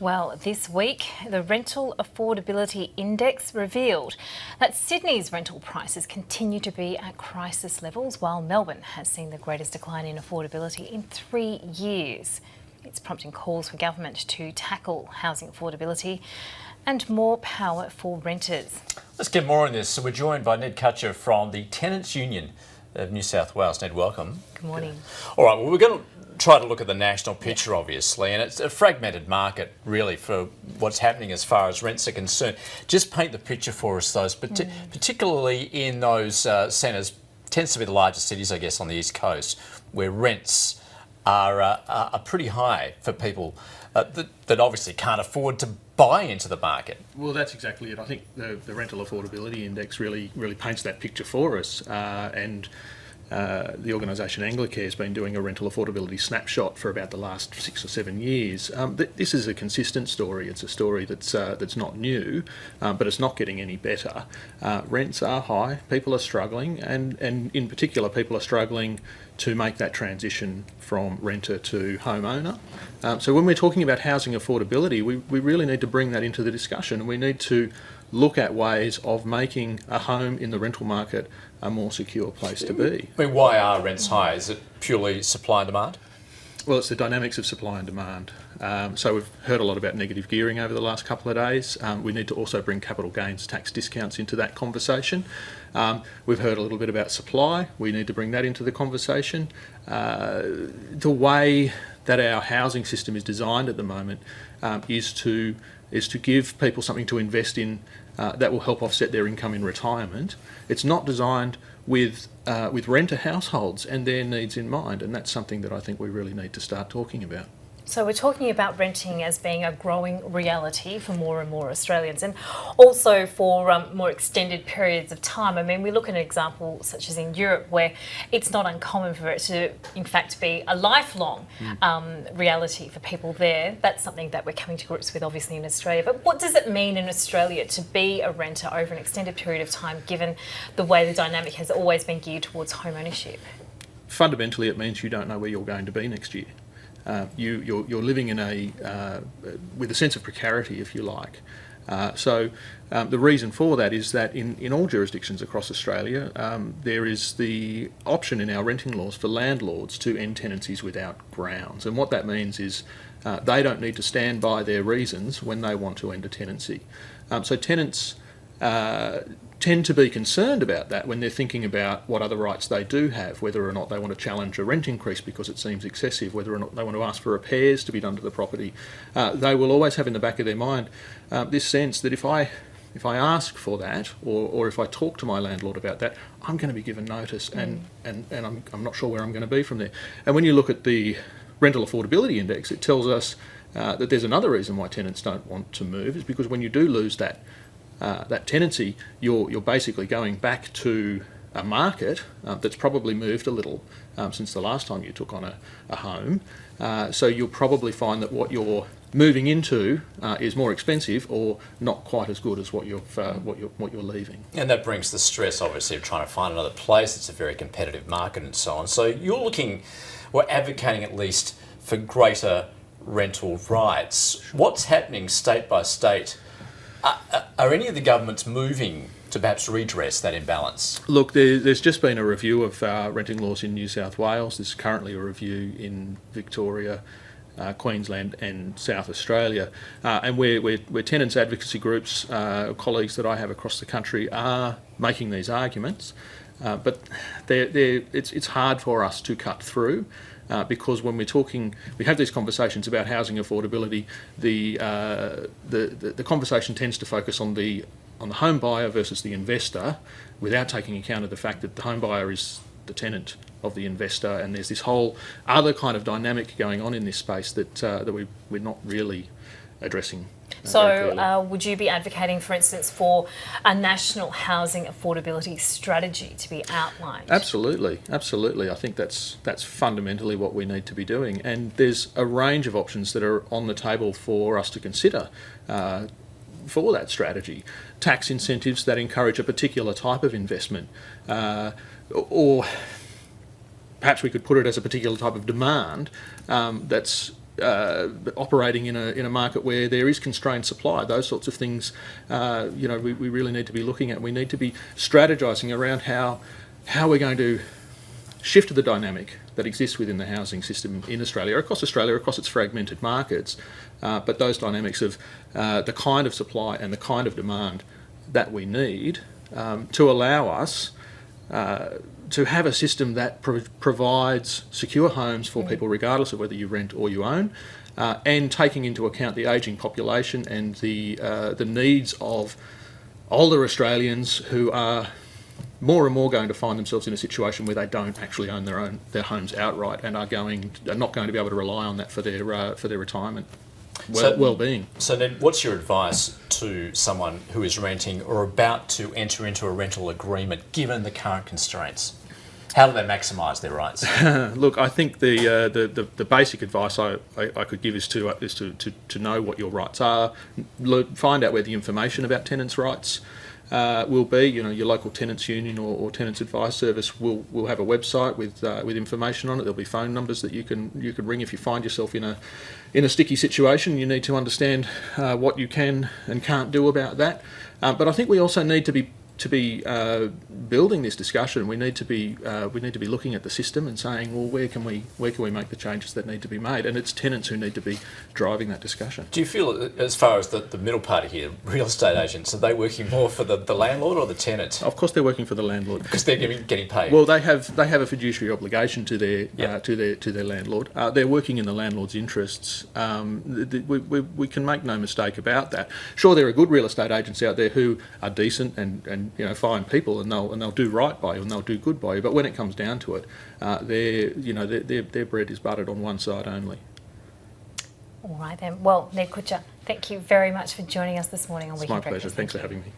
Well, this week, the Rental Affordability Index revealed that Sydney's rental prices continue to be at crisis levels, while Melbourne has seen the greatest decline in affordability in 3 years. It's prompting calls for government to tackle housing affordability and more power for renters. Let's get more on this. So we're joined by Ned Kutcher from the Tenants Union of New South Wales. Ned, welcome. Good morning. All right, well, we're going to try to look at the national picture, obviously, and it's a fragmented market, really, for what's happening as far as rents are concerned. Just paint the picture for us, those, particularly in those centres, tends to be the largest cities, I guess, on the East Coast, where rents are pretty high for people that obviously can't afford to buy into the market. Well, that's exactly it. I think the Rental Affordability Index really paints that picture for us, and the organisation Anglicare has been doing a rental affordability snapshot for about the last 6 or 7 years. This is a consistent story. It's a story that's not new, but it's not getting any better. Rents are high, people are struggling, and in particular people are struggling to make that transition from renter to homeowner. So when we're talking about housing affordability, we really need to bring that into the discussion, and we need to look at ways of making a home in the rental market a more secure place to be. I mean, why are rents high? Is it purely supply and demand? Well, it's the dynamics of supply and demand. So we've heard a lot about negative gearing over the last couple of days. We need to also bring capital gains tax discounts into that conversation. We've heard a little bit about supply. We need to bring that into the conversation. The way that our housing system is designed at the moment is to give people something to invest in that will help offset their income in retirement. It's not designed with renter households and their needs in mind, and that's something that I think we really need to start talking about. So we're talking about renting as being a growing reality for more and more Australians, and also for more extended periods of time. I mean, we look at an example such as in Europe, where it's not uncommon for it to, in fact, be a lifelong reality for people there. That's something that we're coming to grips with, obviously, in Australia. But what does it mean in Australia to be a renter over an extended period of time, given the way the dynamic has always been geared towards home ownership? Fundamentally, it means you don't know where you're going to be next year. You're living in with a sense of precarity, if you like. So the reason for that is that in all jurisdictions across Australia, there is the option in our renting laws for landlords to end tenancies without grounds. And what that means is they don't need to stand by their reasons when they want to end a tenancy. So tenants tend to be concerned about that when they're thinking about what other rights they do have, whether or not they want to challenge a rent increase because it seems excessive, whether or not they want to ask for repairs to be done to the property. They will always have in the back of their mind this sense that if I ask for that, or if I talk to my landlord about that, I'm going to be given notice, and I'm not sure where I'm going to be from there. And when you look at the Rental Affordability Index, it tells us that there's another reason why tenants don't want to move, is because when you do lose that tenancy, you're basically going back to a market that's probably moved a little since the last time you took on a home. So you'll probably find that what you're moving into is more expensive or not quite as good as what you're leaving. And that brings the stress, obviously, of trying to find another place. It's a very competitive market and so on. So you're advocating at least for greater rental rights. What's happening state by state? Are any of the governments moving to perhaps redress that imbalance? Look, there's just been a review of renting laws in New South Wales. There's currently a review in Victoria, Queensland and South Australia. And where tenants advocacy groups, colleagues that I have across the country, are making these arguments. But it's hard for us to cut through. Because when we have these conversations about housing affordability, the conversation tends to focus on the home buyer versus the investor, without taking account of the fact that the home buyer is the tenant of the investor, and there's this whole other kind of dynamic going on in this space that we're not really addressing. So would you be advocating, for instance, for a national housing affordability strategy to be outlined? Absolutely. I think that's fundamentally what we need to be doing, and there's a range of options that are on the table for us to consider for that strategy. Tax incentives that encourage a particular type of investment, or perhaps we could put it as a particular type of demand that's operating in a market where there is constrained supply. Those sorts of things, we really need to be looking at. We need to be strategising around how we're going to shift the dynamic that exists within the housing system in Australia, across its fragmented markets, but those dynamics of the kind of supply and the kind of demand that we need to allow us to have a system that provides secure homes for people regardless of whether you rent or you own, and taking into account the ageing population and the needs of older Australians who are more and more going to find themselves in a situation where they don't actually own their homes outright and are not going to be able to rely on that for their retirement well-being. So then, what's your advice to someone who is renting or about to enter into a rental agreement, given the current constraints? How do they maximise their rights? Look, I think the basic advice I could give is to know what your rights are, find out where the information about tenants' rights will be. Your local tenants union or tenants advice service will have a website with information on it. There'll be phone numbers that you can ring if you find yourself in a sticky situation. You need to understand what you can and can't do about that. But I think we also need to be building this discussion. We need to be looking at the system and saying, well, where can we make the changes that need to be made? And it's tenants who need to be driving that discussion. Do you feel, as far as the middle party here, real estate agents, are they working more for the landlord or the tenant? Of course, they're working for the landlord because they're getting paid. Well, they have a fiduciary obligation to their landlord. They're working in the landlord's interests. We can make no mistake about that. Sure, there are good real estate agents out there who are decent and fine people, and they'll do right by you and they'll do good by you. But when it comes down to it, their bread is buttered on one side only. All right then. Well, Ned Kutcher, thank you very much for joining us this morning on It's Weekend my pleasure. Breakfast. Thanks for having me.